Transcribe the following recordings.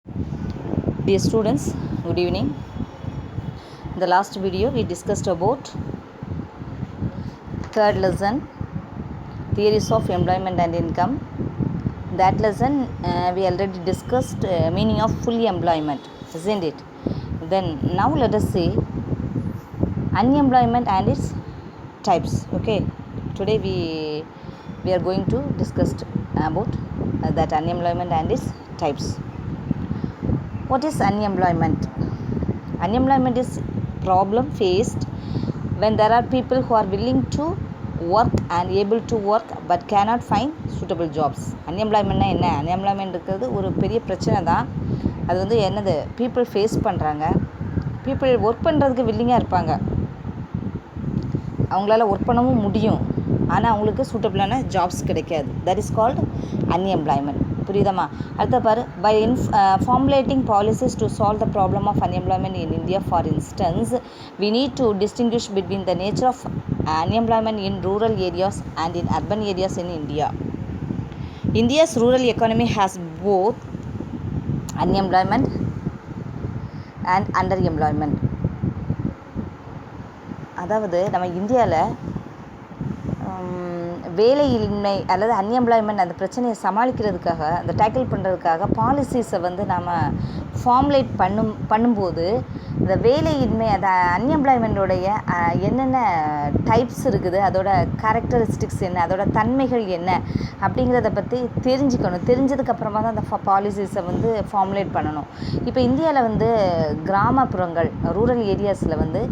Dear students, good evening. In the last video we discussed about third lesson, theories of employment and income. That lesson we already discussed meaning of full employment, isn't it? Then now let us see unemployment and its types. Okay, today we are going to discuss about that unemployment and its types. What is unemployment? Unemployment is problem faced when there are people who are willing to work and able to work but cannot find suitable jobs. Unemploymentனா என்ன? unemployment இருக்கிறது ஒரு பெரிய பிரச்சனை தான். அது வந்து என்னது, people face பண்ணுறாங்க. people ஒர்க் பண்ணுறதுக்கு வில்லிங்காக இருப்பாங்க, அவங்களால ஒர்க் பண்ணவும் முடியும், ஆனால் அவங்களுக்கு சூட்டபிளான ஜாப்ஸ் கிடைக்காது. That is called unemployment. புரியுதமா? அடுத்த பாரு, by formulating policies to solve the problem of unemployment in India, for instance, we need to distinguish between the nature of unemployment in rural areas and in urban areas in India. India's rural economy has both unemployment and underemployment. அதாவது நம்ம இந்தியாவில் வேலையின்மை அல்லது unemployment அந்த பிரச்சனையை சமாளிக்கிறதுக்காக, அந்த tackle பண்ணுறதுக்காக பாலிசிஸை வந்து நம்ம ஃபார்முலேட் பண்ணும்போது இந்த வேலையின்மை, அந்த அன்எம்ப்ளாய்மெண்ட்டோடைய என்னென்ன டைப்ஸ் இருக்குது, அதோட கேரக்டரிஸ்டிக்ஸ் என்ன, அதோட தன்மைகள் என்ன அப்படிங்கிறத பற்றி தெரிஞ்சுக்கணும். தெரிஞ்சதுக்கப்புறமா தான் அந்த பாலிசிஸை வந்து ஃபார்முலேட் பண்ணணும். இப்போ இந்தியாவில் வந்து கிராமப்புறங்கள், ரூரல் ஏரியாஸில் வந்து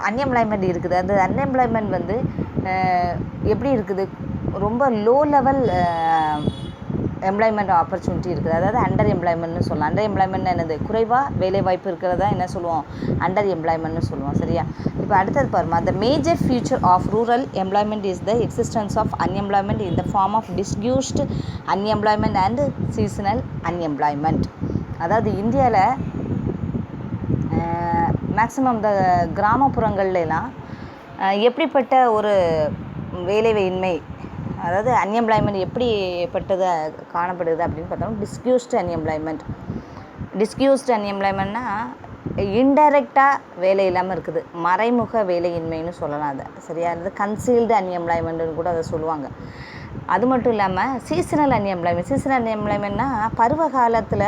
அன்எம்ப்ளாய்மெண்ட் இருக்குது. அந்த அன்எம்ப்ளாய்மெண்ட் வந்து எப்படி இருக்குது, ரொம்ப லோ லெவல் எம்ப்ளாய்மெண்ட் ஆப்பர்ச்சுனிட்டி இருக்குது. அதாவது அண்டர் எம்ப்ளாய்மெண்ட்னு சொல்லலாம். அண்டர் எம்ப்ளாய்மெண்ட் என்னது, குறைவாக வேலை வாய்ப்பு இருக்கிறதா என்ன சொல்லுவோம், அண்டர் எம்ப்ளாய்மெண்ட்னு சொல்லுவோம். சரியா? இப்போ அடுத்தது பாருமா, the major feature of rural employment is the existence of unemployment in the form of disguised unemployment and seasonal unemployment. அதாவது இந்தியாவில் மேக்ஸிமம் இந்த கிராமப்புறங்கள்லாம் எப்படிப்பட்ட ஒரு வேலையின்மை, அதாவது அன்எம்ப்ளாய்மெண்ட் எப்படிப்பட்டது காணப்படுது அப்படின்னு பார்த்தோம்னா டிஸ்கியூஸ்டு அன்எம்ப்ளாய்மெண்ட். டிஸ்கியூஸ்டு அன்எம்ப்ளாய்மெண்ட்னா இன்டைரக்டாக வேலை இல்லாமல் இருக்குது, மறைமுக வேலையின்மைன்னு சொல்லலாம் அதை. சரியா? அது கன்சீல்டு அன்எம்ப்ளாய்மெண்ட்டுன்னு கூட அதை சொல்லுவாங்க. அது மட்டும் இல்லாமல் சீசனல் அன்எம்ப்ளாய்மெண்ட். சீசனல் அன்எம்ப்ளாய்மெண்ட்னா பருவகாலத்தில்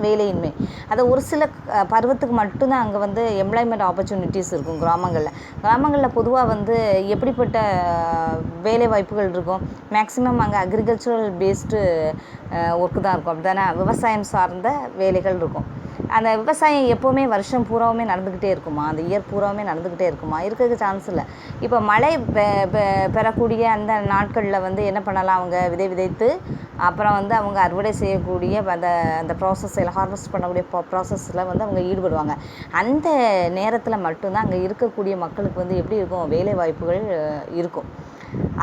வேலையின்மை. அது ஒரு சில பருவத்துக்கு மட்டும்தான் அங்கே வந்து எம்ப்ளாய்மெண்ட் ஆப்பர்ச்சுனிட்டிஸ் இருக்கும். கிராமங்களில் பொதுவாக வந்து எப்படிப்பட்ட வேலை வாய்ப்புகள் இருக்கும், மேக்ஸிமம் அங்கே அக்ரிகல்ச்சுரல் பேஸ்டு ஒர்க்கு தான் இருக்கும். அப்படி தானே? விவசாயம் சார்ந்த வேலைகள் இருக்கும். அந்த விவசாயம் எப்போவுமே வருஷம் பூராவுமே நடந்துக்கிட்டே இருக்குமா, அந்த இயர் பூராவுமே நடந்துக்கிட்டே இருக்குமா? இருக்கிறதுக்கு சான்ஸ் இல்லை. இப்போ மழை பெறக்கூடிய அந்த நாட்களில் வந்து என்ன பண்ணலாம், அவங்க விதைத்து அப்புறம் வந்து அவங்க அறுவடை செய்யக்கூடிய அந்த ப்ராசஸில், ஹார்வெஸ்ட் பண்ணக்கூடிய ப்ராசஸில் வந்து அவங்க ஈடுபடுவாங்க. அந்த நேரத்தில் மட்டும்தான் அங்கே இருக்கக்கூடிய மக்களுக்கு வந்து எப்படி இருக்கும், வேலை வாய்ப்புகள் இருக்கும்.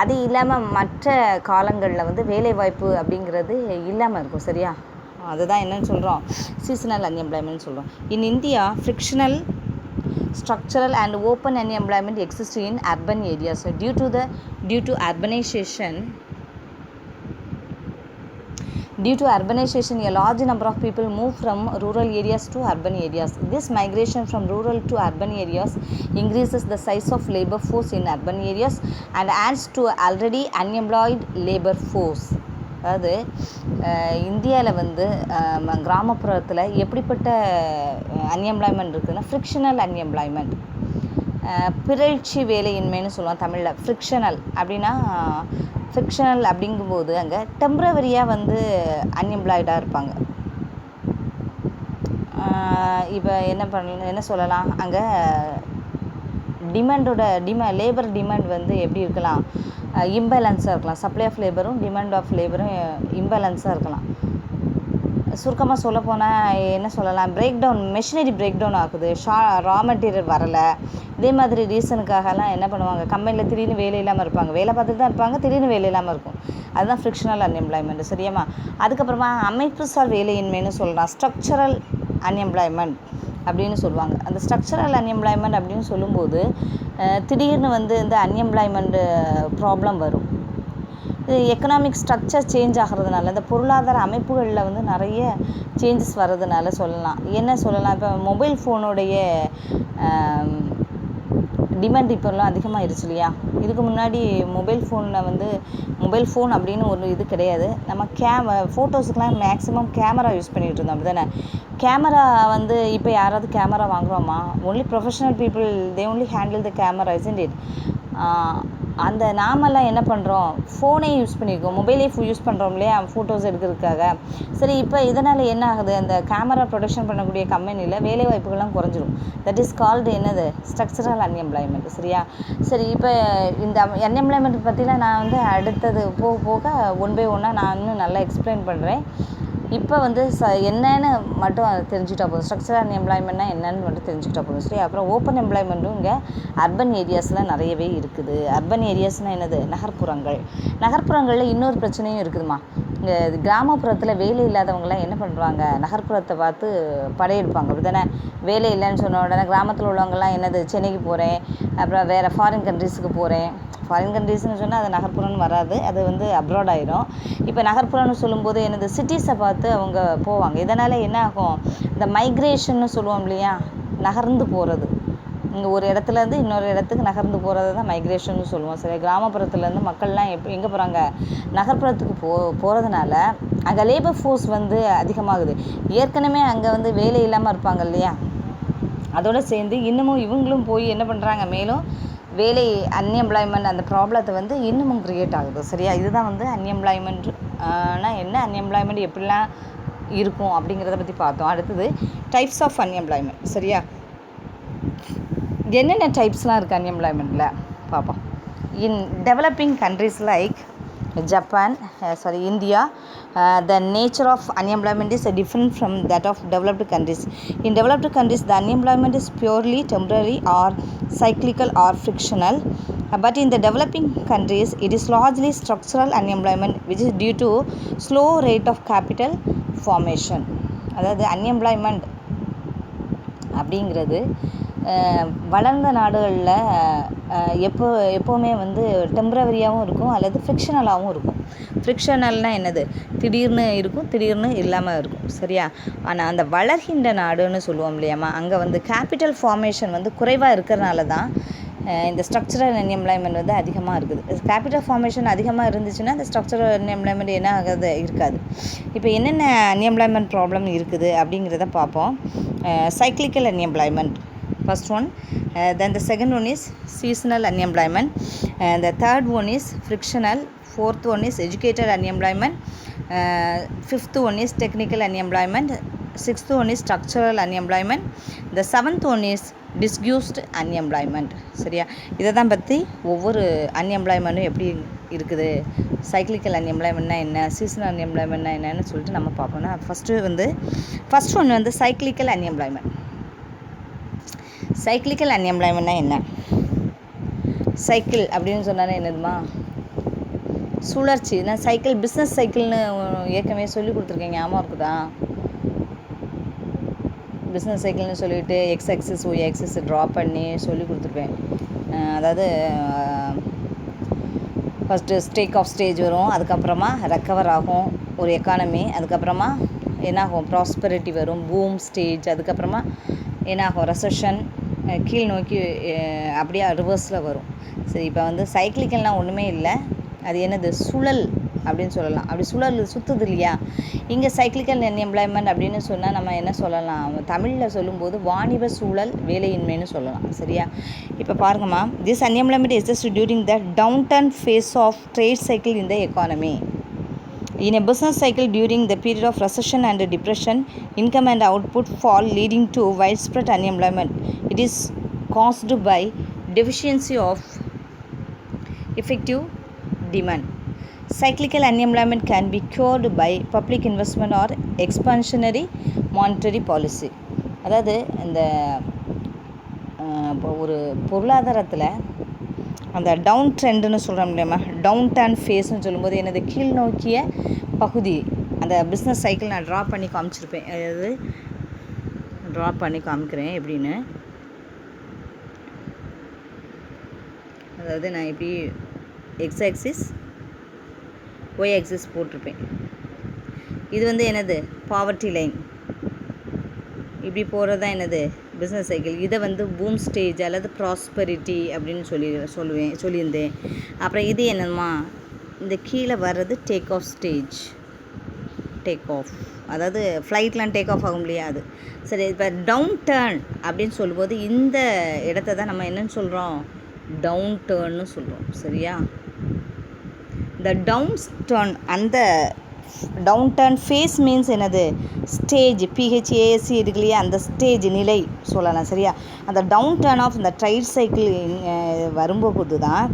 அது இல்லாமல் மற்ற காலங்களில் வந்து வேலை வாய்ப்பு அப்படிங்கிறது இல்லாமல் இருக்கும். சரியா? அதுதான் என்னன்னு சொல்கிறோம், சீசனல் அன்எம்ப்ளாய்மெண்ட் சொல்கிறோம். In India, frictional, structural and open unemployment exists in urban areas due to urbanization. A large number of people move from rural areas to urban areas. This migration from rural to urban areas increases the size of labor force in urban areas and adds to already unemployed labor force. அதாவது இந்தியாவில் வந்து கிராமப்புறத்தில் எப்படிப்பட்ட unemployment இருக்குதுன்னா frictional unemployment, பிறழ்ச்சி வேலையின்மைன்னு சொல்லுவோம் தமிழில். Frictional அப்படிங்கும்போது அங்கே டெம்ப்ரவரியாக வந்து அன்எம்ப்ளாய்டாக இருப்பாங்க. இப்போ என்ன சொல்லலாம், அங்கே லேபர் டிமாண்ட் வந்து எப்படி இருக்கலாம், இம்பேலன்ஸாக இருக்கலாம். சப்ளை ஆஃப் லேபரும் டிமாண்ட் ஆஃப் லேபரும் இம்பேலன்ஸாக இருக்கலாம். சுருக்கமாக சொல்லப்போனால் என்ன சொல்லலாம், மெஷினரி பிரேக் டவுன் ஆகுது, ரா மெட்டீரியல் வரலை. இதே மாதிரி ரீசனுக்காகலாம் என்ன பண்ணுவாங்க, கம்பெனியில் திடீர்னு வேலை இல்லாமல் இருப்பாங்க, வேலை பார்த்துட்டு தான் இருப்பாங்க, திடீர்னு வேலை இல்லாமல் இருக்கும். அதுதான் ஃப்ரிக்ஷனல் அன்எம்ப்ளாய்மெண்ட். சரியாமா? அதுக்கப்புறமா அமைப்புசார் வேலையின்மைன்னு சொல்லலாம், ஸ்ட்ரக்சரல் அன்எம்ப்ளாய்மெண்ட் அப்படின்னு சொல்லுவாங்க. அந்த ஸ்ட்ரக்சரல் அன்எம்ப்ளாய்மெண்ட் அப்படின்னு சொல்லும்போது திடீர்னு வந்து இந்த அன்எம்ப்ளாய்மெண்ட்டு ப்ராப்ளம் வரும். இது எக்கனாமிக் ஸ்ட்ரக்சர் சேஞ்ச் ஆகிறதுனால, இந்த பொருளாதார அமைப்புகளில் வந்து நிறைய சேஞ்சஸ் வர்றதுனால சொல்லலாம். என்ன சொல்லலாம், இப்போ மொபைல் ஃபோனுடைய டிமாண்ட் இப்போல்லாம் அதிகமாகிருச்சு இல்லையா. இதுக்கு முன்னாடி மொபைல் ஃபோன் அப்படின்னு ஒரு இது கிடையாது. நம்ம ஃபோட்டோஸுக்கெலாம் மேக்ஸிமம் கேமரா யூஸ் பண்ணிகிட்டு இருந்தோம், அப்படி தானே. கேமரா வந்து இப்போ யாராவது கேமரா வாங்குகிறோமா? Only professional people, they only handle the camera, isn't it. அந்த நாமெல்லாம் என்ன பண்ணுறோம், ஃபோனே யூஸ் பண்ணியிருக்கோம், மொபைலே யூஸ் பண்ணுறோம் இல்லையா, ஃபோட்டோஸ் எடுக்கிறதுக்காக. சரி, இப்போ இதனால் என்ன ஆகுது, அந்த கேமரா ப்ரொடக்ஷன் பண்ணக்கூடிய கம்பெனியில் வேலை வாய்ப்புகள்லாம் குறைஞ்சிரும். தட் இஸ் கால்டு என்னது, ஸ்ட்ரக்சரல் அன்எம்ப்ளாய்மெண்ட். சரியா. சரி, இப்போ இந்த அன்எம்ப்ளாய்மெண்ட் பற்றிலாம் நான் வந்து அடுத்தது போக போக ஒன் பை ஒன்னாக நான் இன்னும் நல்லா எக்ஸ்பிளைன் பண்ணுறேன். இப்போ வந்து என்னன்னு மட்டும் தெரிஞ்சுக்கிட்டா போதும். ஸ்ட்ரக்சரல் அன்எம்ப்ளாய்மெண்ட்னா என்னன்னு மட்டும் தெரிஞ்சுக்கிட்டா போதும். சரி. அப்புறம் ஓப்பன் எம்ப்ளாய்மெண்ட்டும் இங்கே அர்பன் ஏரியாஸில் நிறையவே இருக்குது. அர்பன் ஏரியாஸ்னால் என்னது, நகர்ப்புறங்களில் இன்னொரு பிரச்சனையும் இருக்குதுமா. இங்கே கிராமப்புறத்தில் வேலை இல்லாதவங்களாம் என்ன பண்ணுறாங்க, நகர்ப்புறத்தை பார்த்து படையெடுப்பாங்க, அப்படி தானே. வேலை இல்லைன்னு சொன்ன உடனே கிராமத்தில் உள்ளவங்கலாம் என்னது, சென்னைக்கு போகிறேன், அப்புறம் வேறு ஃபாரின் கண்ட்ரீஸுக்கு போகிறேன். ஃபாரின் கண்ட்ரீஸ்னு சொன்னால் அது நகர்ப்புறம்னு வராது, அது வந்து அப்ராட் ஆயிரும். இப்போ நகர்ப்புறம்னு சொல்லும்போது என்னது, சிட்டிஸை பார்த்து அவங்க போவாங்க. இதனால் என்ன ஆகும், இந்த மைக்ரேஷன்னு சொல்லுவோம் இல்லையா, நகர்ந்து போகிறது. இங்கே ஒரு இடத்துலேருந்து இன்னொரு இடத்துக்கு நகர்ந்து போகிறது தான் மைக்ரேஷன்னு சொல்லுவோம். சரி. கிராமப்புறத்துலேருந்து மக்கள்லாம் எங்கே போகிறாங்க, நகர்ப்புறத்துக்கு போகிறதுனால அங்கே லேபர் ஃபோர்ஸ் வந்து அதிகமாகுது. ஏற்கனவே அங்கே வந்து வேலை இல்லாமல் இருப்பாங்க இல்லையா, அதோடு சேர்ந்து இன்னமும் இவங்களும் போய் என்ன பண்ணுறாங்க, மேலும் வேலை அன்எம்ப்ளாய்மெண்ட் அந்த ப்ராப்ளத்தை வந்து இன்னமும் க்ரியேட் ஆகுது. சரியா. இதுதான் வந்து அன்எம்ப்ளாய்மெண்ட்னா என்ன, அன்எம்ப்ளாய்மெண்ட் எப்படிலாம் இருக்கும் அப்படிங்கிறத பற்றி பார்த்தோம். அடுத்தது டைப்ஸ் ஆஃப் அன்எம்ப்ளாய்மெண்ட். சரியா. என்னென்ன டைப்ஸ்லாம் இருக்குது அன்எம்ப்ளாய்மெண்ட்டில் பார்ப்போம். இன் developing countries like Japan, India, the nature of unemployment is different from that of developed countries. In developed countries, the unemployment is purely temporary or cyclical or frictional. But in the developing countries, it is largely structural unemployment, which is due to slow rate of capital formation. அதாவது unemployment அப்படிங்கிறது வளர்ந்த நாடுகளில் எப்போவுமே வந்து டெம்ப்ரவரியாகவும் இருக்கும் அல்லது ஃப்ரிக்ஷனலாகவும் இருக்கும். ஃப்ரிக்ஷனல்னால் என்னது, திடீர்னு இருக்கும், திடீர்னு இல்லாமல் இருக்கும். சரியா. ஆனால் அந்த வளர்கின்ற நாடுன்னு சொல்லுவோம் இல்லையாம்மா, அங்கே வந்து கேபிட்டல் ஃபார்மேஷன் வந்து குறைவாக இருக்கிறனால தான் இந்த ஸ்ட்ரக்சரல் அன்எம்ப்ளாய்மெண்ட் வந்து அதிகமாக இருக்குது. கேபிட்டல் ஃபார்மேஷன் அதிகமாக இருந்துச்சுன்னா இந்த ஸ்ட்ரக்சரல் அன்எம்ப்ளாய்மெண்ட் என்ன ஆகுது, இருக்காது. இப்போ என்னென்ன அன்எம்ப்ளாய்மெண்ட் ப்ராப்ளம் இருக்குது அப்படிங்கிறத பார்ப்போம். Cyclical unemployment first one, then the second one is seasonal unemployment, and the third one is frictional, fourth one is educated unemployment, fifth one is technical unemployment, sixth one is structural unemployment, the seventh one is disguised unemployment. சரியா. இதை தான் பற்றி ஒவ்வொரு அன்எம்ப்ளாய்மெண்ட்டும் எப்படி இருக்குது, cyclical அன்எம்ப்ளாய்மெண்ட்னா என்ன, seasonal அன்எம்ப்ளாய்மெண்ட்னா என்னன்னு சொல்லிட்டு நம்ம பார்ப்போம்னா, ஃபஸ்ட் ஒன் வந்து சைக்ளிக்கல் அன்எம்ப்ளாய்மெண்ட். சைக்ளிக்கல் அன்எம்ப்ளாய்மெண்ட்னா என்ன, சைக்கிள் அப்படின்னு சொன்னாலே என்னதுமா, சுழற்சி. நான் சைக்கிள், பிஸ்னஸ் சைக்கிள்னு ஏற்கனவே சொல்லி கொடுத்துருக்கேன், ஞாபகம் இருக்குதா. பிஸ்னஸ் சைக்கிள்னு சொல்லிவிட்டு x axis y axis draw பண்ணி சொல்லி கொடுத்துருப்பேன். அதாவது ஃபஸ்ட்டு ஸ்டேக் ஆஃப் ஸ்டேஜ் வரும், அதுக்கப்புறமா ரெக்கவர் ஆகும் ஒரு எக்கானமி, அதுக்கப்புறமா என்னாகும், ப்ராஸ்பரிட்டி வரும், பூம் ஸ்டேஜ், அதுக்கப்புறமா என்னாகும், ரெசஷன், கீழ் நோக்கி அப்படியே ரிவர்ஸில் வரும். சரி. இப்போ வந்து சைக்கிளிக்கல்னால் ஒன்றுமே இல்லை, அது என்னது, சுழல் அப்படின்னு சொல்லலாம். அப்படி சுழல் சுற்றுது இல்லையா. இங்கே சைக்ளிக்கல் அன்எம்ப்ளாய்மெண்ட் அப்படின்னு சொன்னால் நம்ம என்ன சொல்லலாம், தமிழில் சொல்லும்போது வாணிப சூழல் வேலையின்மைன்னு சொல்லலாம். சரியா. இப்போ பாருங்கம்மா, this unemployment is just during the down turn phase of trade cycle in the economy. In a business cycle during the period of recession and depression, income and output fall, leading to widespread unemployment. It is caused by deficiency of effective demand. Cyclical unemployment can be cured by public investment or expansionary monetary policy. அதாவது இந்த ஒரு பொருளாதாரத்தில் அந்த down ட்ரெண்டுன்னு சொல்கிறோம் இல்லையாம்மா, down turn ஃபேஸ்ன்னு சொல்லும்போது என்னது, கீழ் நோக்கிய பகுதி. அந்த பிஸ்னஸ் சைக்கிள் நான் ட்ரா பண்ணி காமிச்சிருப்பேன், அதாவது ட்ரா பண்ணி காமிக்கிறேன் எப்படின்னு. அதாவது நான் இப்படி எக்ஸ் ஆக்சிஸ் ஒய் ஆக்சிஸ் போட்டிருப்பேன். இது வந்து என்னது பாவர்ட்டி லைன், இப்படி போகிறது தான் என்னது பிஸ்னஸ் சைக்கிள். இதை வந்து பூம் ஸ்டேஜ் அல்லது ப்ராஸ்பரிட்டி அப்படின்னு சொல்லியிருந்தேன். அப்புறம் இது என்னம்மா, இந்த கீழே வர்றது take off stage, take off, அதாவது ஃப்ளைட்லாம் டேக் ஆஃப் ஆகும் இல்லையா அது. சரி, இப்போ டவுன் டேர்ன் அப்படின்னு சொல்லும்போது இந்த இடத்த தான் நம்ம என்னன்னு சொல்கிறோம், டவுன் டேர்ன்னு சொல்கிறோம். சரியா, இந்த டவுன் டேர்ன், அந்த டவுன் டேர்ன் ஃபேஸ் மீன்ஸ் என்னது, ஸ்டேஜ், பிஹெச்ஏஎஸ்சி இருக்கு இல்லையா, அந்த ஸ்டேஜ் நிலை சொல்லலாம். சரியா, அந்த டவுன் டேர்ன் ஆஃப் இந்த ட்ரைட் சைக்கிள் வரும்போது தான்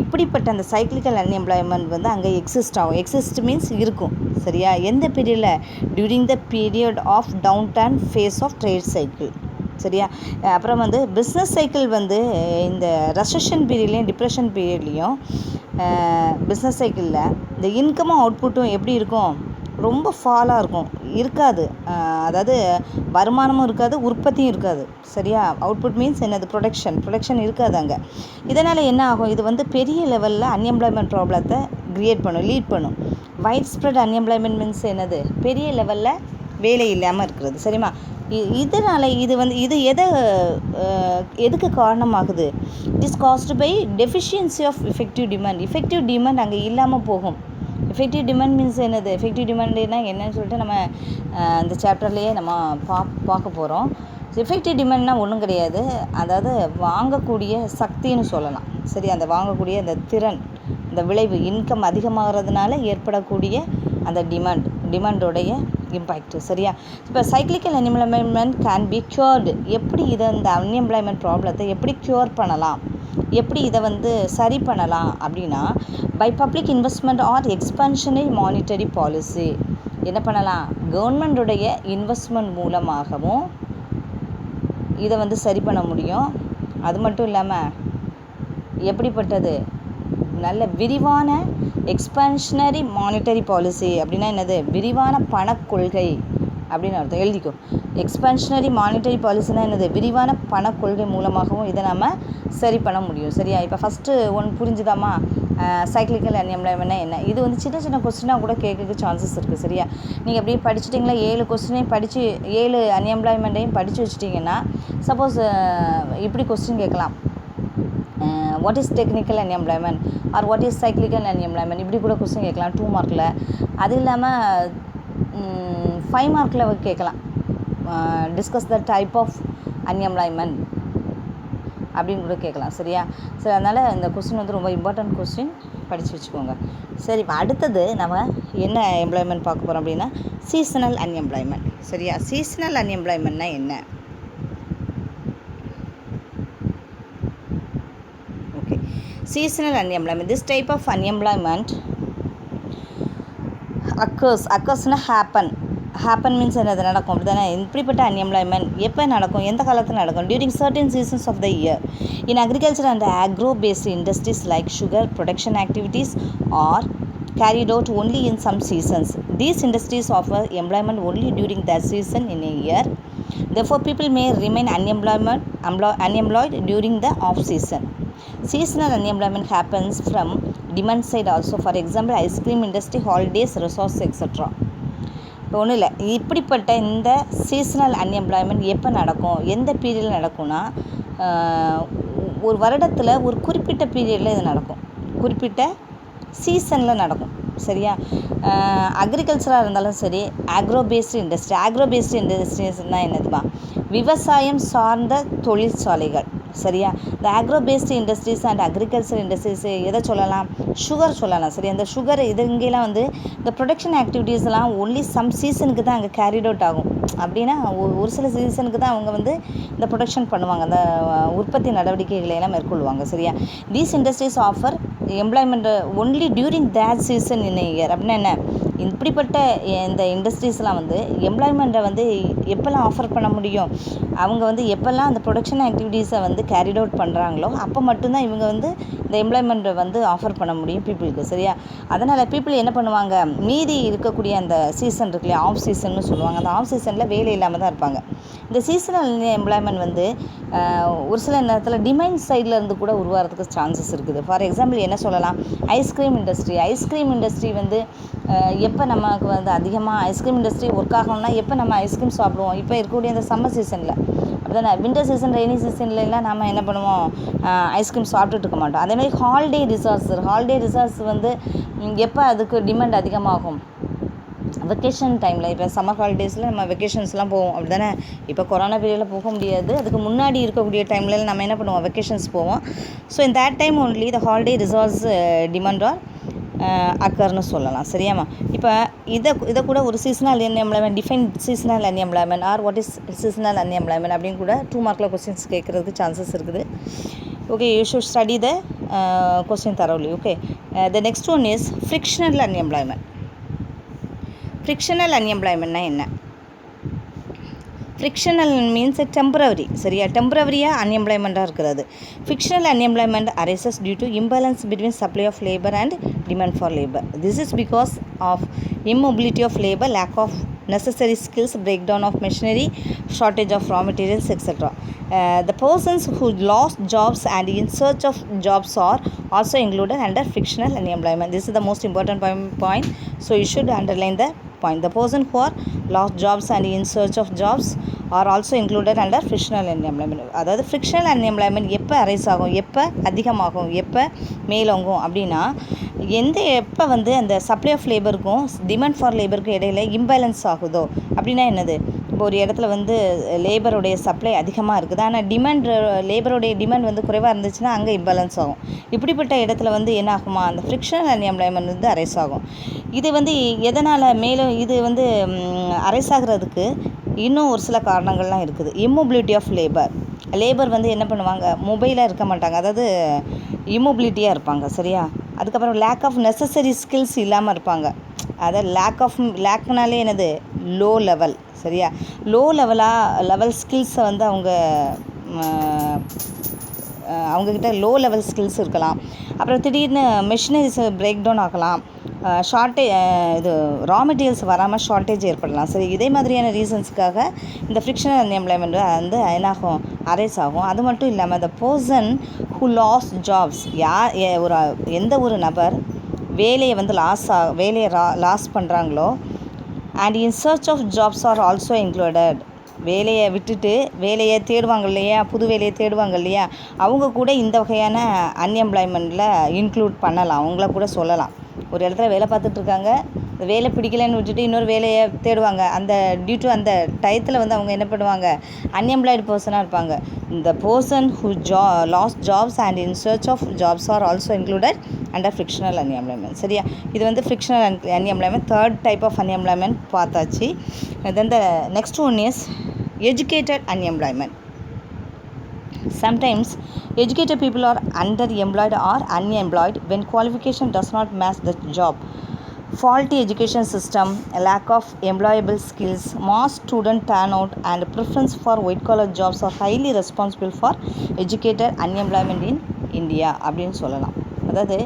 இப்படிப்பட்ட அந்த சைக்கிளிக்கல் அன்எம்ப்ளாய்மெண்ட் வந்து அங்கே எக்ஸிஸ்ட் ஆகும். எக்ஸிஸ்ட் மீன்ஸ் இருக்கும். சரியா, எந்த பீரியடில், during the period of down turn phase of trade cycle. சரியா, அப்புறம் வந்து பிஸ்னஸ் சைக்கிள் வந்து இந்த ரெசஷன் பீரியட்லேயும் டிப்ரெஷன் பீரியட்லேயும் பிஸ்னஸ் சைக்கிளில் இந்த இன்கமும் அவுட்புட்டும் எப்படி இருக்கும், ரொம்ப ஃபாலாக இருக்கும், இருக்காது. அதாவது வருமானமும் இருக்காது, உற்பத்தியும் இருக்காது. சரியா, அவுட்புட் மீன்ஸ் என்னது, ப்ரொடக்ஷன் இருக்காது அங்கே. இதனால் என்ன ஆகும், இது வந்து பெரிய லெவலில் அன்எம்ப்ளாய்மெண்ட் ப்ராப்ளத்தை லீட் பண்ணும். வைட் ஸ்ப்ரெட் அன்எம்ப்ளாய்மெண்ட் மீன்ஸ் என்னது, பெரிய லெவலில் வேலை இல்லாமல் இருக்கிறது. சரிம்மா, இதனால் இது எதுக்கு காரணமாகுது, it is caused by deficiency of effective demand அங்கே இல்லாமல் போகும். எஃபெக்டிவ் டிமாண்ட் மீன்ஸ் என்னது, எஃபெக்டிவ் டிமாண்ட்னா என்னன்னு சொல்லிட்டு நம்ம இந்த சாப்டர்லேயே நம்ம பார்க்க போகிறோம். எஃபெக்டிவ் டிமாண்ட்னா ஒன்றும் கிடையாது, அதாவது வாங்கக்கூடிய சக்தின்னு சொல்லலாம். சரி, அந்த வாங்கக்கூடிய அந்த திறன், அந்த விளைவு, இன்கம் அதிகமாகிறதுனால ஏற்படக்கூடிய அந்த டிமாண்டோடைய இம்பேக்ட். சரியா, இப்போ cyclical unemployment can be cured. எப்படி இதை, இந்த அன்எம்ப்ளாய்மெண்ட் ப்ராப்ளத்தை எப்படி க்யூர் பண்ணலாம், எப்படி இதை வந்து சரி பண்ணலாம் அப்படின்னா, by public investment or expansionary monetary policy. என்ன பண்ணலாம், கவர்மெண்ட்டுடைய இன்வெஸ்ட்மெண்ட் மூலமாகவும் இதை வந்து சரி பண்ண முடியும். அது மட்டும் இல்லாமல் எப்படிப்பட்டது, நல்ல விரிவான எக்ஸ்பான்ஷனரி மானிட்டரி பாலிசி அப்படின்னா என்னது, விரிவான பணக்கொள்கை அப்படின்னு அர்த்தம், எழுதிக்கோ. எக்ஸ்பான்ஷனரி மானிட்டரி பாலிசினா என்னது, விரிவான பணக்கொள்கை மூலமாகவும் இதை நம்ம சரி பண்ண முடியும். சரியா, இப்போ ஃபஸ்ட்டு ஒன்று புரிஞ்சுதாம்மா, சைக்ளிக்கல் அன்எம்ப்ளாய்மெண்ட்னா என்ன. இது வந்து சின்ன கொஸ்டினாக கூட கேட்க சான்சஸ் இருக்குது. சரியா, நீங்கள் அப்படியே படிச்சுட்டிங்களா, 7 கொஸ்டினையும் படித்து 7 அன்எம்ப்ளாய்மெண்ட்டையும் படித்து வச்சிட்டிங்கன்னா, சப்போஸ் இப்படி கொஸ்டின் கேட்கலாம், what is technical unemployment or what is cyclical unemployment, இப்படி கூட கொஸ்டின் கேட்கலாம் 2 மார்க்கில். அது இல்லாமல் 5 மார்க்கில் கேட்கலாம், discuss the type of unemployment அப்படின்னு கூட கேட்கலாம். சரியா, சரி, அதனால் இந்த கொஸ்டின் வந்து ரொம்ப இம்பார்ட்டன்ட் கொஸ்டின், படித்து வச்சுக்கோங்க. சரி, இப்போ அடுத்தது நம்ம என்ன எம்ப்ளாய்மெண்ட் பார்க்க போகிறோம் அப்படின்னா, சீசனல் அன்எம்ப்ளாய்மெண்ட். சரியா, சீசனல் அன்எம்ப்ளாய்மெண்ட்னா என்ன. Okay, seasonal unemployment, this type of unemployment அக்கர்ஸ்னா ஹேப்பன் மீன்ஸ் என்னது, நடக்கும், அப்படி தானே. இப்படிப்பட்ட அன்எம்ப்ளாய்மெண்ட் எப்போ நடக்கும், எந்த காலத்தில் நடக்கும், during certain seasons of the year in agriculture and agro based industries like sugar production activities are carried out only in some seasons. These industries offer employment only during that season in a year. Therefore, people may remain unemployed during the off season. Seasonal unemployment happens from demand side also. For example, ice cream industry, holidays, resorts, etc. இப்போ ஒன்றும் இல்லை, இப்படிப்பட்ட இந்த seasonal unemployment எப்போ நடக்கும், எந்த பீரியடில் நடக்கும்னா, ஒரு வருடத்தில் ஒரு குறிப்பிட்ட பீரியடில் இது நடக்கும், குறிப்பிட்ட சீசனில் நடக்கும். சரியா, அக்ரிகல்ச்சராக இருந்தாலும் சரி, ஆக்ரோ பேஸ்டு இண்டஸ்ட்ரீஸ்னால் என்னதுமா, விவசாயம் சார்ந்த தொழிற்சாலைகள். சரியா, இந்த agro based industries and agriculture industries எதை சொல்லலாம், சுகர் சொல்லலாம். சரி, அந்த சுகர் இங்கெல்லாம் வந்து இந்த ப்ரொடக்ஷன் ஆக்டிவிட்டீஸ்லாம் ஒன்லி சம் சீசனுக்கு தான் அங்கே கேரிட் அவுட் ஆகும். அப்படின்னா ஒரு சில சீசனுக்கு தான் அவங்க வந்து இந்த ப்ரொடக்ஷன் பண்ணுவாங்க, அந்த உற்பத்தி நடவடிக்கைகளை எல்லாம் மேற்கொள்வாங்க. சரியா, these industries offer employment only during that season in year. அப்படின்னா என்ன, இப்படிப்பட்ட இந்த இண்டஸ்ட்ரீஸ்லாம் வந்து எம்ப்ளாய்மெண்ட்டை வந்து எப்போல்லாம் ஆஃபர் பண்ண முடியும், அவங்க வந்து எப்போல்லாம் அந்த ப்ரொடக்ஷன் ஆக்டிவிட்டீஸை வந்து கேரிட் அவுட் பண்ணுறாங்களோ அப்போ மட்டும்தான் இவங்க வந்து இந்த எம்ப்ளாய்மெண்ட்டை வந்து ஆஃபர் பண்ண முடியும் பீப்புளுக்கு. சரியா? அதனால் பீப்புள் என்ன பண்ணுவாங்க, மீதி இருக்கக்கூடிய அந்த சீசன் இருக்கு இல்லையா, ஆஃப் சீசன்னு சொல்லுவாங்க, அந்த ஆஃப் சீசனில் வேலை இல்லாமல் தான் இருப்பாங்க. இந்த சீசனல் எம்ப்ளாய்மெண்ட் வந்து ஒரு சில நேரத்தில் டிமாண்ட் சைடில் இருந்து கூட உருவாகிறதுக்கு சான்சஸ் இருக்குது. ஃபார் எக்ஸாம்பிள் என்ன சொல்லலாம், ஐஸ்கிரீம் இண்டஸ்ட்ரி வந்து எப்போ நமக்கு வந்து அதிகமாக ஐஸ்கிரீம் இண்டஸ்ட்ரி ஒர்க் ஆகணும்னா எப்போ நம்ம ஐஸ்கிரீம் சாப்பிடுவோம், இப்போ இருக்கக்கூடிய இந்த சம்மர் சீசனில். அப்படிதானே? வின்டர் சீசன், ரெய்னி சீசன்லாம் நம்ம என்ன பண்ணுவோம், ஐஸ்கிரீம் சாப்பிட்டுட்டு இருக்க மாட்டோம். அதேமாதிரி ஹாலிடே ரிசார்ட்ஸ் வந்து எப்போ அதுக்கு டிமாண்ட் அதிகமாகும், வெக்கேஷன் டைமில். இப்போ சம்மர் ஹாலிடேஸில் நம்ம வெக்கேஷன்ஸ்லாம் போவோம், அப்படி தானே? இப்போ கொரோனா பீரியடில் போக முடியாது, அதுக்கு முன்னாடி இருக்கக்கூடிய டைமில் நம்ம என்ன பண்ணுவோம், வெக்கேஷன்ஸ் போவோம். So in that time only the holiday resorts demand are அக்கர்னு சொல்லலாம். சரியாம்மா? இப்போ இதை கூட ஒரு seasonal unemployment, define seasonal unemployment or what is seasonal unemployment அப்படின்னு கூட 2 மார்க்கில் கொஸ்டின்ஸ் கேட்குறதுக்கு சான்சஸ் இருக்குது. Okay, you should study the question thoroughly. Okay, the next one is frictional unemployment. Frictional அன்எம்ப்ளாய்மெண்ட்னா என்ன? Frictional means temporary. சரியா? டெம்பரவரியாக அன்எம்ப்ளாய்மெண்ட்டாக இருக்கிறது. Frictional unemployment arises due to imbalance between supply of labor and demand for labor. This is because of immobility of labor, lack of necessary skills, breakdown of machinery, shortage of raw materials, etc. The persons who lost jobs and in search of jobs are also included under frictional unemployment. This is the most important point, so you should underline the point. The person who are lost jobs and in search of jobs are also included under frictional unemployment. அதாவது frictional unemployment எப்போ arise ஆகும், எப்போ அதிகமாகும், எப்போ மேலோங்கும் அப்படின்னா, எப்போ வந்து அந்த சப்ளை ஆஃப் லேபருக்கும் டிமாண்ட் ஃபார் லேபருக்கும் இடையில இம்பேலன்ஸ் ஆகுதோ. அப்படின்னா என்னது, இப்போ ஒரு இடத்துல வந்து லேபருடைய சப்ளை அதிகமாக இருக்குது, ஆனால் லேபருடைய டிமாண்ட் வந்து குறைவாக இருந்துச்சுன்னா அங்கே இம்பேலன்ஸ் ஆகும். இப்படிப்பட்ட இடத்துல வந்து என்ன ஆகுமா, அந்த ஃப்ரிக்ஷனல் அன்எம்ப்ளாய்மெண்ட் வந்து அரைஸ் ஆகும். இது வந்து எதனால் மேலும் இது வந்து அரைஸ் ஆகிறதுக்கு இன்னும் ஒரு சில காரணங்கள்லாம் இருக்குது. இம்மொபிலிட்டி ஆஃப் லேபர் வந்து என்ன பண்ணுவாங்க, மொபைலாக இருக்க மாட்டாங்க, அதாவது இம்மொபிலிட்டியாக இருப்பாங்க. சரியா? அதுக்கப்புறம் லேக் ஆஃப் நெசசரி ஸ்கில்ஸ் இல்லாமல் இருப்பாங்க. அதாவது லேக்னாலே என்னது, லோ லெவல். சரியா? லோ லெவல் ஸ்கில்ஸை வந்து அவங்கக்கிட்ட லோ லெவல் ஸ்கில்ஸ் இருக்கலாம். அப்புறம் திடீர்னு மெஷினரிஸ் பிரேக் டவுன் ஆகலாம், ரா மெட்டீரியல்ஸ் வராமல் ஷார்ட்டேஜ் ஏற்படலாம். சரி, இதே மாதிரியான ரீசன்ஸுக்காக இந்த ஃப்ரிக்ஷனல் அன்எம்ப்ளாய்மெண்ட் வந்து என்னாகும், அரைஸ் ஆகும். அது மட்டும் இல்லாமல் the person who lost jobs, எந்த ஒரு நபர் வேலையை வந்து லாஸ் பண்ணுறாங்களோ, and in search of jobs are also included. வேலையை விட்டுட்டு வேலையை தேடுவாங்க இல்லையா, புது வேலையை தேடுவாங்க இல்லையா, அவங்க கூட இந்த வகையான அன்எம்ப்ளாய்மெண்ட்டில் இன்க்ளூட் பண்ணலாம், அவங்கள கூட சொல்லலாம். ஒரு இடத்துல வேலை பார்த்துட்ருக்காங்க, வேலை பிடிக்கலன்னு விட்டுட்டு இன்னொரு வேலையை தேடுவாங்க. அந்த டியூ டு அந்த டயத்தில் வந்து அவங்க என்ன பண்ணுவாங்க, அன்எம்ப்ளாய்டு பர்சனாக இருப்பாங்க. இந்த person who lost jobs and in search of jobs are also included under frictional unemployment. சரியா? இது வந்து frictional unemployment, third type of unemployment பார்த்தாச்சு. Then the next one is educated unemployment. Sometimes educated people are underemployed or unemployed when qualification does not match the job. Faulty education system, lack of employable skills, mass student turnout and preference for white collar jobs are highly responsible for educated unemployment in India அப்படின்னு சொல்லலாம். அதாவது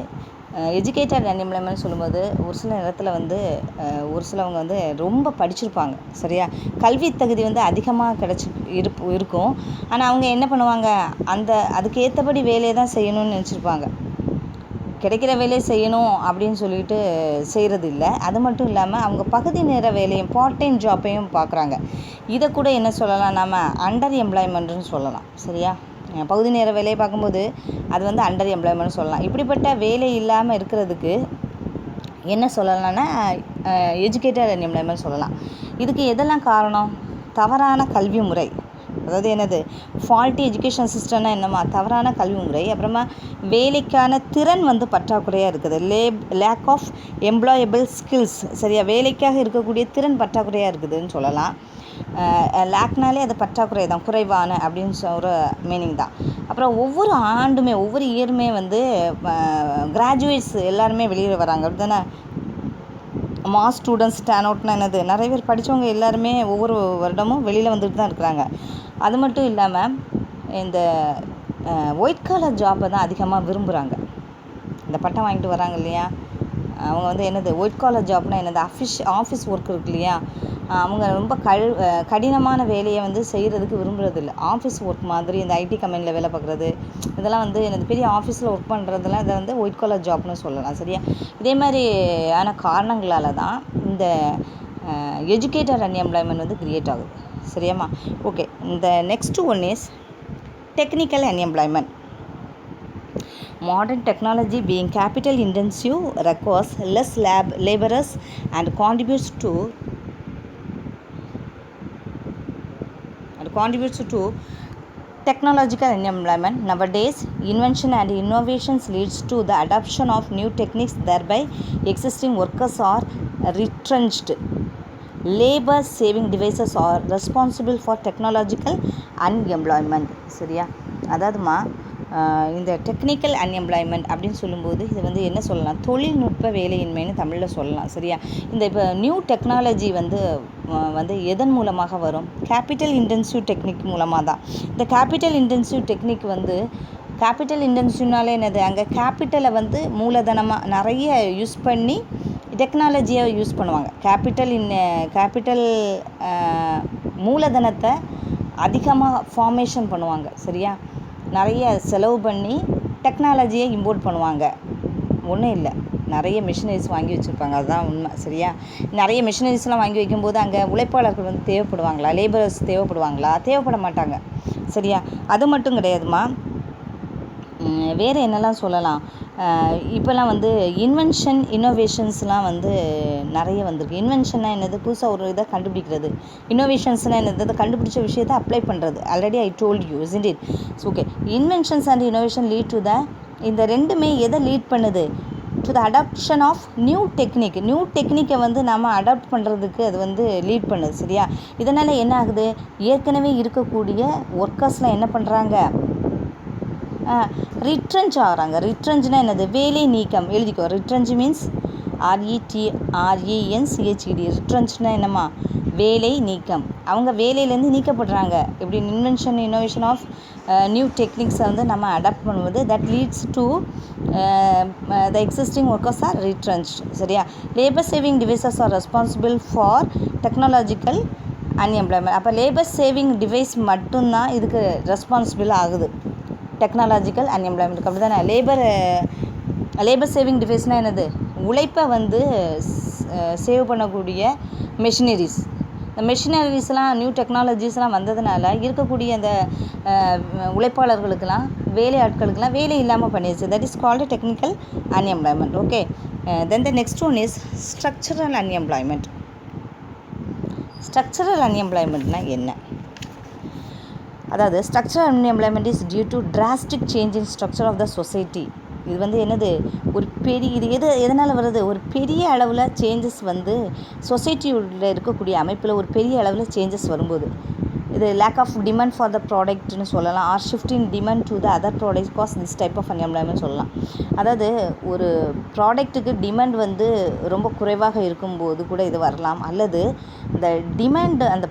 educated unemployment சொல்லும்போது ஒரு சில நேரத்தில் வந்து ஒரு சிலவங்க வந்து ரொம்ப படிச்சிருப்பாங்க. சரியா? கல்வி தகுதி வந்து அதிகமாக இருக்கும். ஆனால் அவங்க என்ன பண்ணுவாங்க, அதுக்கு ஏற்றபடி வேலையை தான் செய்யணும்னு நினச்சிருப்பாங்க. கிடைக்கிற வேலையை செய்யணும் அப்படின்னு சொல்லிட்டு செய்கிறது இல்லை. அது மட்டும் இல்லாமல் அவங்க பகுதி நேர வேலையும் பார்ட் டைம் ஜாப்பையும் பார்க்குறாங்க. இதை கூட என்ன சொல்லலாம், நம்ம அண்டர் எம்ப்ளாய்மெண்ட்டுன்னு சொல்லலாம். சரியா? பகுதி நேர வேலையை பார்க்கும்போது அது வந்து அண்டர் எம்ப்ளாய்மெண்ட் சொல்லலாம். இப்படிப்பட்ட வேலை இல்லாமல் இருக்கிறதுக்கு என்ன சொல்லலாம்னா எஜுகேட்டட் அன்எம்ப்ளாய்மெண்ட் சொல்லலாம். இதுக்கு எதெல்லாம் காரணம், தவறான கல்வி முறை. அதாவது என்னது, ஃபால்ட்டி எஜுகேஷன் சிஸ்டம்னா என்னம்மா, தவறான கல்வி முறை. அப்புறமா வேலைக்கான திறன் வந்து பற்றாக்குறையாக இருக்குது, லேக் ஆஃப் எம்ப்ளாயபிள் ஸ்கில்ஸ். சரியா? வேலைக்காக இருக்கக்கூடிய திறன் பற்றாக்குறையாக இருக்குதுன்னு சொல்லலாம். லேக்னாலே அது பற்றாக்குறை தான், குறைவான அப்படின்னு ஒரு மீனிங் தான். அப்புறம் ஒவ்வொரு இயருமே வந்து கிராஜுவேட்ஸ் எல்லாருமே வெளியில் வராங்க, அப்படி தானே? மாஸ் ஸ்டூடெண்ட்ஸ் டேர்ன் அவுட்னா என்னது, நிறைய பேர் படித்தவங்க எல்லாருமே ஒவ்வொரு வருடமும் வெளியில் வந்துட்டு தான் இருக்கிறாங்க. அது மட்டும் இல்லாமல் இந்த ஒயிட் காலர் ஜாப்பை தான் அதிகமாக விரும்புகிறாங்க. இந்த பட்டம் வாங்கிட்டு வராங்க இல்லையா, அவங்க வந்து என்னது ஒயிட் காலர் ஜாப்னால் என்னது, ஆஃபீஸ் ஒர்க் இருக்கு இல்லையா, அவங்க ரொம்ப கடினமான வேலையை வந்து செய்கிறதுக்கு விரும்புகிறதில்ல. ஆஃபீஸ் ஒர்க் மாதிரி இந்த ஐடி கம்பெனியில் வேலை பார்க்குறது, இதெல்லாம் வந்து எனது பெரிய ஆஃபீஸில் ஒர்க் பண்ணுறதெல்லாம் இதை வந்து ஒயிட் காலர் ஜாப்னு சொல்லலாம். சரியா, இதே மாதிரியான காரணங்களால் தான் இந்த எஜுகேட்டட் அன்எம்ப்ளாய்மெண்ட் வந்து க்ரியேட் ஆகுது. சரியாம்மா? ஓகே, இந்த next one is technical unemployment. Modern technology being capital intensive requires less laborers and contributes to technological unemployment. Nowadays, invention and innovations leads to the adoption of new techniques, thereby existing workers are retrenched. Labor saving devices are responsible for technological unemployment. சரியா, அதாவதுமா இந்த technical unemployment அப்படின்னு சொல்லும்போது இது வந்து என்ன சொல்லலாம், தொழில்நுட்ப வேலையின்மைன்னு தமிழில் சொல்லலாம். சரியா, இந்த இப்போ நியூ டெக்னாலஜி வந்து எதன் மூலமாக வரும், கேபிட்டல் இன்டென்சிவ் டெக்னிக் மூலமாக தான். இந்த கேபிட்டல் இன்டென்சிவ் டெக்னிக் வந்து கேபிட்டல் இன்டென்சிவ்னாலே என்னது, அங்கே கேபிட்டலை வந்து மூலதனமாக நிறைய யூஸ் பண்ணி டெக்னாலஜியை யூஸ் பண்ணுவாங்க. கேபிட்டல் மூலதனத்தை அதிகமாக ஃபார்மேஷன் பண்ணுவாங்க. சரியா, நிறைய செலவு பண்ணி டெக்னாலஜியை இம்போர்ட் பண்ணுவாங்க. ஒன்றும் இல்லை, நிறைய மிஷினரிஸ் வாங்கி வச்சுருப்பாங்க, அதுதான் உண்மை. சரியா, நிறைய மிஷினரிஸ்லாம் வாங்கி வைக்கும்போது அங்கே உழைப்பாளர்கள் வந்து தேவைப்படுவாங்களா, லேபரர்ஸ் தேவைப்படுவாங்களா, தேவைப்பட மாட்டாங்க. சரியா, அது மட்டும் கிடையாதுமா, வேறு என்னெல்லாம் சொல்லலாம், இப்போல்லாம் வந்து இன்னோவேஷன்ஸ்லாம் வந்து நிறைய வந்திருக்கு. இன்வென்ஷன்னா என்னது, புதுசாக ஒரு இதை கண்டுபிடிக்கிறது. இன்னோவேஷன்ஸ்னால் என்னது, அதை கண்டுபிடிச்ச விஷயத்தை அப்ளை பண்ணுறது. Already I told you, isn't it? Okay, inventions and innovation lead to the, இந்த ரெண்டுமே எதை லீட் பண்ணுது, to the adoption of new டெக்னிக்கை வந்து நம்ம அடாப்ட் பண்ணுறதுக்கு அது வந்து லீட் பண்ணுது. சரியா, இதனால் என்ன ஆகுது, ஏற்கனவே இருக்கக்கூடிய ஒர்க்கர்ஸ்லாம் என்ன பண்ணுறாங்க, ரிட்ரென்ச் ஆகிறாங்க. ரிட்ரென்ச்னா என்னது, வேலை நீக்கம். எழுதிக்கோ, ரிட்ரென்ச் மீன்ஸ் RETRENCHED. ரிட்ரென்ச்னா என்னம்மா, வேலை நீக்கம். அவங்க வேலையிலேருந்து நீக்கப்படுறாங்க. இப்படி இன்னோவேஷன் ஆஃப் நியூ டெக்னிக்ஸை வந்து நம்ம அடாப்ட் பண்ணும்போது that leads to the existing workers are retrench. சரியா, labour saving devices are responsible for technological unemployment. அப்போ லேபர் சேவிங் டிவைஸ் மட்டும்தான் இதுக்கு ரெஸ்பான்சிபிள் ஆகுது, டெக்னாலஜிக்கல் அன்எம்ப்ளாய்மெண்ட். அப்படி தானே, லேபர் சேவிங் டிவைஸ்னால் என்னது, உழைப்பை வந்து சேவ் பண்ணக்கூடிய மெஷினரிஸ். இந்த மெஷினரிஸ்லாம் நியூ டெக்னாலஜிஸ்லாம் வந்ததுனால இருக்கக்கூடிய அந்த உழைப்பாளர்களுக்கெல்லாம், வேலை ஆட்களுக்கெல்லாம் வேலை இல்லாமல் பண்ணிடுச்சு. That is called technical unemployment. Okay, then the next one is structural unemployment. Structural அன்எம்ப்ளாய்மெண்ட்னா என்ன, அதாவது structural unemployment is due to drastic change in structure of the society. இது வந்து என்னது, ஒரு பெரிய, இது எதனால் வருது, ஒரு பெரிய அளவில் சேஞ்சஸ் வந்து சொசைட்டியில் இருக்கக்கூடிய அமைப்பில் ஒரு பெரிய அளவில் சேஞ்சஸ் வரும்போது, இது lack of demand for the ப்ராடக்ட்னு சொல்லலாம், or shifting demand to the other products cause this type of unemployment சொல்லலாம். அதாவது ஒரு ப்ராடக்ட்டுக்கு டிமாண்ட் வந்து ரொம்ப குறைவாக இருக்கும்போது கூட இது வரலாம், அல்லது இந்த டிமாண்ட், அந்த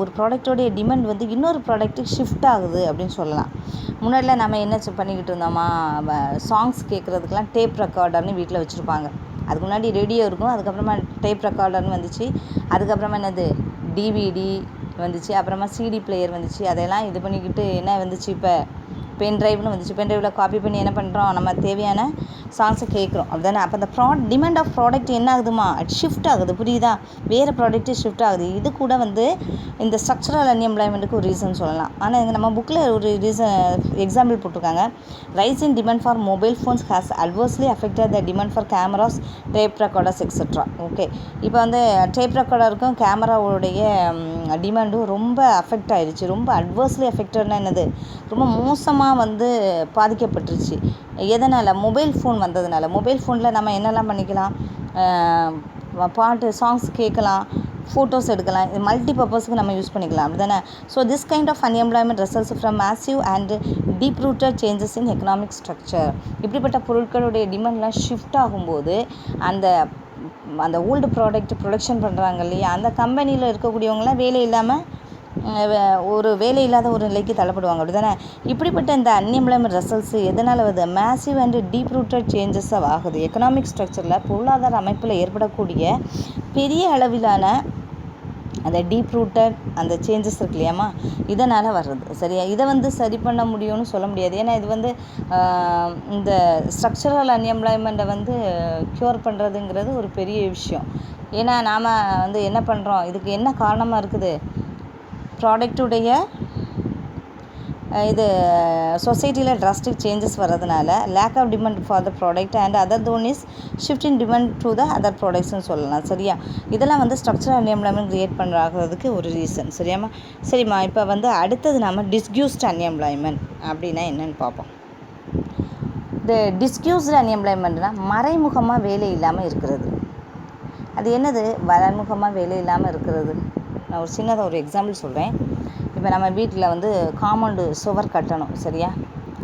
ஒரு ப்ராடக்டோடைய டிமாண்ட் வந்து இன்னொரு ப்ராடக்ட்டுக்கு ஷிஃப்ட் ஆகுது அப்படின்னு சொல்லலாம். முன்னாடிலாம் நம்ம என்ன பண்ணிக்கிட்டு இருந்தோமா, சாங்ஸ் கேட்குறதுக்கெலாம் டேப் ரெக்கார்டர்னு வீட்டில் வச்சுருப்பாங்க. அதுக்கு முன்னாடி ரேடியோ இருக்கும், அதுக்கப்புறமா டேப் ரெக்கார்டர்னு வந்துச்சு, அதுக்கப்புறமா என்னது டிவிடி வந்துச்சு, அப்புறமா சிடி பிளேயர் வந்துச்சு. அதெல்லாம் இது பண்ணிக்கிட்டு என்ன வந்துச்சு, இப்போ பென்ட்ரைவ்னு வந்துச்சு. பென்ட்ரைவில் காப்பி பண்ணி என்ன பண்ணுறோம், நம்ம தேவையான சாங்ஸை கேட்குறோம், அப்படிதானே. அப்போ அந்த டிமாண்ட் ஆஃப் ப்ராடக்ட் என்ன ஆகுதுமா, ஷிஃப்ட் ஆகுது. புரியுதா, வேறு ப்ராடக்ட்டு ஷிஃப்ட் ஆகுது. இது கூட வந்து இந்த ஸ்ட்ரக்சரல் அன்எம்ப்ளாய்மெண்ட்டுக்கு ஒரு ரீசன் சொல்லலாம். ஆனால் இங்கே நம்ம புக்கில் ஒரு எக்ஸாம்பிள் போட்டிருக்காங்க. Rise in demand for mobile phones has adversely affected the demand for cameras, tape recorders etcetera. Okay, இப்போ வந்து டேப் ரெக்கார்டருக்கும் கேமராவுடைய டிமாண்டும் ரொம்ப அஃபெக்ட் ஆகிடுச்சு. ரொம்ப அட்வர்ஸ்லி அஃபெக்டட்னா என்னது, ரொம்ப மோசமாக வந்து பாதிக்கப்பட்டுருச்சு. எதனால், மொபைல் ஃபோன் வந்ததுனால. மொபைல் ஃபோனில் நம்ம என்னெல்லாம் பண்ணிக்கலாம், பாட்டு சாங்ஸ் கேட்கலாம், ஃபோட்டோஸ் எடுக்கலாம், இது மல்டி பர்பஸ்க்கு நம்ம யூஸ் பண்ணிக்கலாம், அப்படி தானே. So this kind of unemployment results from massive and deep rooted changes in economic structure. இப்படிப்பட்ட பொருட்களுடைய டிமாண்ட்லாம் ஷிஃப்ட் ஆகும்போது அந்த அந்த ஓல்டு ப்ராடக்ட் ப்ரொடக்ஷன் பண்ணுறாங்க இல்லையா, அந்த கம்பெனியில் இருக்கக்கூடியவங்களாம் வேலை இல்லாமல் ஒரு வேலை இல்லாத ஒரு நிலைக்கு தள்ளப்படுவாங்க, அப்படி தானே. இப்படிப்பட்ட இந்த அன்எம்ப்ளாய்மெண்ட் ரிசல்ட்ஸ் எதனால் வருது? மேசிவ் அண்ட் டீப் ரூட்டட் சேஞ்சஸாக ஆகுது. எக்கனாமிக் ஸ்ட்ரக்சரில், பொருளாதார அமைப்பில் ஏற்படக்கூடிய பெரிய அளவிலான அந்த டீப் ரூட்டட் அந்த சேஞ்சஸ் இருக்கு இல்லையாம்மா, இதனால் வர்றது. சரியா, இதை வந்து சரி பண்ண முடியும்னு சொல்ல முடியாது. ஏன்னா இது வந்து இந்த ஸ்ட்ரக்சரல் அன்எம்ப்ளாய்மெண்ட்டை வந்து க்யூர் பண்ணுறதுங்கிறது ஒரு பெரிய விஷயம். ஏன்னா நாம் வந்து என்ன பண்ணுறோம், இதுக்கு என்ன காரணமாக இருக்குது? ப்ராடக்டுடைய இது சொசைட்டியில் ட்ராஸ்டிக் சேஞ்சஸ் வர்றதுனால lack of demand for the product and other then is shifting demand to the other ப்ராடக்ட்ஸ்னு சொல்லலாம். சரியா, இதெல்லாம் வந்து ஸ்ட்ரக்சரல் அன்எம்ப்ளாய்மெண்ட் க்ரியேட் பண்ணுறதுக்கு ஒரு ரீசன். சரியாம்மா? சரிம்மா, இப்போ வந்து அடுத்தது நம்ம டிஸ்கியூஸ்ட் அன்எம்ப்ளாய்மெண்ட் அப்படின்னா என்னென்னு பார்ப்போம். இந்த டிஸ்கியூஸ்டு அன்எம்ப்ளாய்மெண்ட்னா மறைமுகமாக வேலை இல்லாமல் இருக்கிறது. அது என்னது மறைமுகமாக வேலை இல்லாமல் இருக்கிறது? நான் ஒரு சின்னதாக ஒரு எக்ஸாம்பிள் சொல்கிறேன். இப்போ நம்ம வீட்டில் வந்து காம்பவுண்டு சுவர் கட்டணும். சரியா,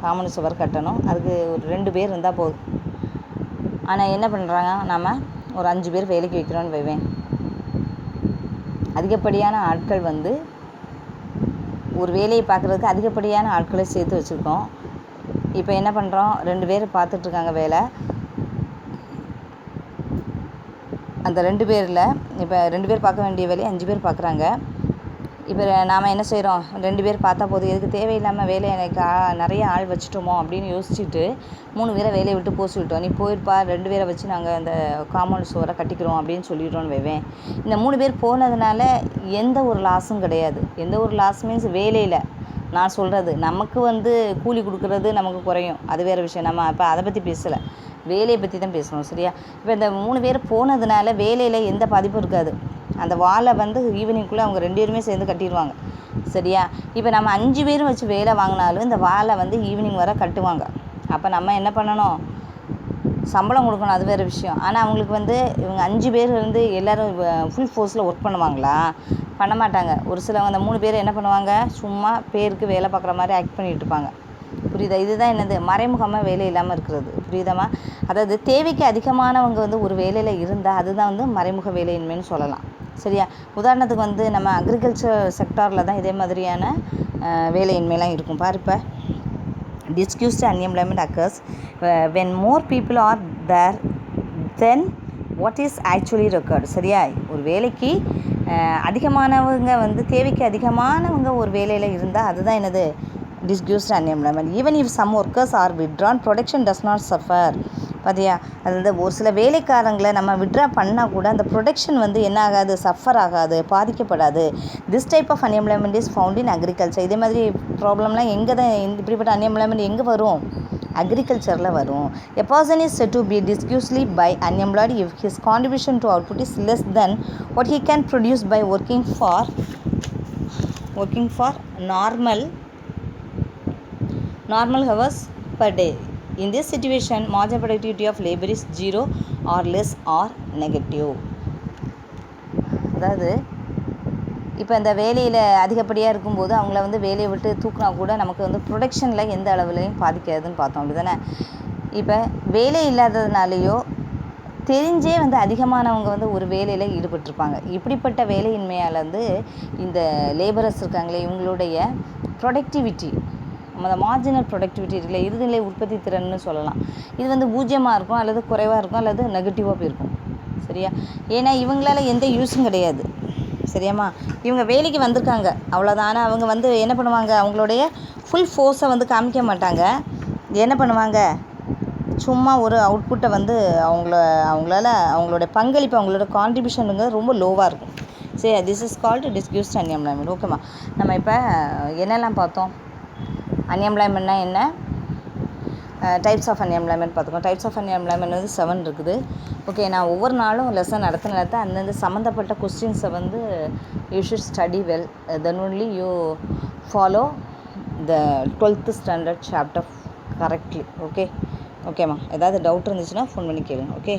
காம்பவுண்டு சுவர் கட்டணும். அதுக்கு ஒரு 2 பேர் இருந்தால் போதும். ஆனால் என்ன பண்ணுறாங்க, நம்ம ஒரு 5 பேர் வேலைக்கு வைக்கிறோன்னு வைவேன். அதிகப்படியான ஆட்கள் வந்து ஒரு வேலையை பார்க்குறதுக்கு அதிகப்படியான ஆட்களை சேர்த்து வச்சுருக்கோம். இப்போ என்ன பண்ணுறோம், 2 பேர் பார்த்துட்ருக்காங்க வேலை. அந்த 2 பேரில் இப்போ 2 பேர் பார்க்க வேண்டிய வேலையை 5 பேர் பார்க்குறாங்க. இப்போ நாம் என்ன செய்கிறோம், 2 பேர் பார்த்தா போதும், எதுக்கு தேவையில்லாமல் வேலையை எனக்கு நிறைய ஆள் வச்சுட்டோமோ அப்படின்னு யோசிச்சுட்டு 3 பேரை வேலையை விட்டு போக சொல்லிட்டோம். நீ போயிருப்பா, 2 பேரை வச்சு நாங்கள் அந்த காம்பவுண்ட் சுவரை கட்டிக்கிறோம் அப்படின்னு சொல்லிடுறோன்னு வைவேன். இந்த 3 பேர் போனதுனால எந்த ஒரு லாஸும் கிடையாது. எந்த ஒரு லாஸ் மீன்ஸ் வேலையில் நான் சொல்கிறது, நமக்கு வந்து கூலி கொடுக்குறது நமக்கு குறையும், அது வேறு விஷயம். நம்ம இப்போ அதை பற்றி பேசலை, வேலையை பற்றி தான் பேசணும். சரியா, இப்போ இந்த 3 பேர் போனதுனால வேலையில் எந்த பாதிப்பும் இருக்காது. அந்த வாழை வந்து ஈவினிங்குள்ளே அவங்க 2 பேருமே சேர்ந்து கட்டிடுவாங்க. சரியா, இப்போ நம்ம 5 பேரும் வச்சு வேலை வாங்கினாலும் இந்த வாழை வந்து ஈவினிங் வரை கட்டுவாங்க. அப்போ நம்ம என்ன பண்ணணும், சம்பளம் கொடுக்கணும், அது வேறு விஷயம். ஆனால் அவங்களுக்கு வந்து இவங்க 5 பேர் இருந்து எல்லோரும் ஃபுல் ஃபோர்ஸில் ஒர்க் பண்ணுவாங்களா? பண்ண மாட்டாங்க. ஒரு சிலவங்க அந்த 3 பேர் என்ன பண்ணுவாங்க, சும்மா பேருக்கு வேலை பார்க்குற மாதிரி ஆக்ட் பண்ணிகிட்டு இருப்பாங்க. புரியுதா? இதுதான் என்னது, மறைமுகமாக வேலை இல்லாமல் இருக்கிறது. புரியுதாம்மா? அதாவது தேவைக்கு அதிகமானவங்க வந்து ஒரு வேலையில் இருந்தால் அதுதான் வந்து மறைமுக வேலையின்மைன்னு சொல்லலாம். சரியா, உதாரணத்துக்கு வந்து நம்ம அக்ரிகல்ச்சர் செக்டாரில் தான் இதே மாதிரியான வேலையின்மைலாம் இருக்கும். பாரு, இப்போ disguised unemployment occurs when more people are there then what is actually required. சரியா, ஒரு வேலைக்கு அதிகமானவங்க வந்து தேவைக்கு அதிகமானவங்க ஒரு வேலையில் இருந்தால் அதுதான் என்னது, disguised unemployment. Even if some workers are withdrawn, production does not suffer. பார்த்தியா, அது வந்து ஒரு சில வேலைக்காரங்களை நம்ம விட்ரா பண்ணால் கூட அந்த ப்ரொடக்ஷன் வந்து என்ன ஆகாது, சஃபர் ஆகாது, பாதிக்கப்படாது. This type of unemployment is found in agriculture. இதே மாதிரி ப்ராப்ளம்லாம் எங்கே தான், இப்படிப்பட்ட அன்எம்ப்ளாய்மெண்ட் எங்கே வரும், அக்ரிகல்ச்சரில் வரும். A person is said to be disguisedly by unemployed if his contribution to output is less than what he can produce by working for normal hours per day. In this situation, marginal productivity of labor is 0 or less or negative. அதாவது இப்போ இந்த வேலையில் அதிகப்படியாக இருக்கும்போது அவங்கள வந்து வேலையை விட்டு தூக்கினா கூட நமக்கு வந்து ப்ரொடக்ஷனில் எந்த அளவுலையும் பாதிக்காதுன்னு பார்த்தோம், அப்படி தானே. இப்போ வேலை இல்லாததுனாலேயோ தெரிஞ்சே வந்து அதிகமானவங்க வந்து ஒரு வேலையில் ஈடுபட்டிருப்பாங்க. இப்படிப்பட்ட வேலையின்மையால் வந்து இந்த லேபரர்ஸ் இருக்காங்களே, இவங்களுடைய ப்ரொடக்டிவிட்டி, அந்த மார்ஜினல் ப்ரொடக்டிவிட்டி இருக்குல்ல, இறுதிநிலை உற்பத்தி திறன்னு சொல்லலாம், இது வந்து 0 இருக்கும், அல்லது குறைவாக இருக்கும், அல்லது நெகட்டிவாக போயிருக்கும். சரியா, ஏன்னா இவங்களால எந்த யூஸும் கிடையாது. சரியாம்மா, இவங்க வேலைக்கு வந்திருக்காங்க அவ்வளோதான். ஆனால் அவங்க வந்து என்ன பண்ணுவாங்க, அவங்களுடைய ஃபுல் ஃபோர்ஸை வந்து காமிக்க மாட்டாங்க. என்ன பண்ணுவாங்க, சும்மா ஒரு அவுட்புட்டை வந்து அவங்களால அவங்களோட பங்களிப்பு, அவங்களோட கான்ட்ரிபியூஷனுங்கிறது ரொம்ப லோவாக இருக்கும். சரி, this is called disguised unemployment. ஓகேம்மா, நம்ம இப்போ என்னெல்லாம் பார்த்தோம், அன்எம்ப்ளாய்மெண்ட்னா என்ன, டைப்ஸ் ஆஃப் அன்எம்ப்ளாய்மெண்ட் பார்த்துக்கோம். டைப்ஸ் ஆஃப் அன்எம்ப்ளாய்மெண்ட் வந்து 7 இருக்குது. ஓகே, நான் ஒவ்வொரு நாளும் லெசன் நடத்த அந்தந்த சம்மந்தப்பட்ட கொஸ்டின்ஸை வந்து you should study well, then only you follow the 12th standard chapter correctly. ஓகேம்மா, ஏதாவது டவுட் இருந்துச்சுன்னா ஃபோன் பண்ணி கேளுங்க. ஓகே.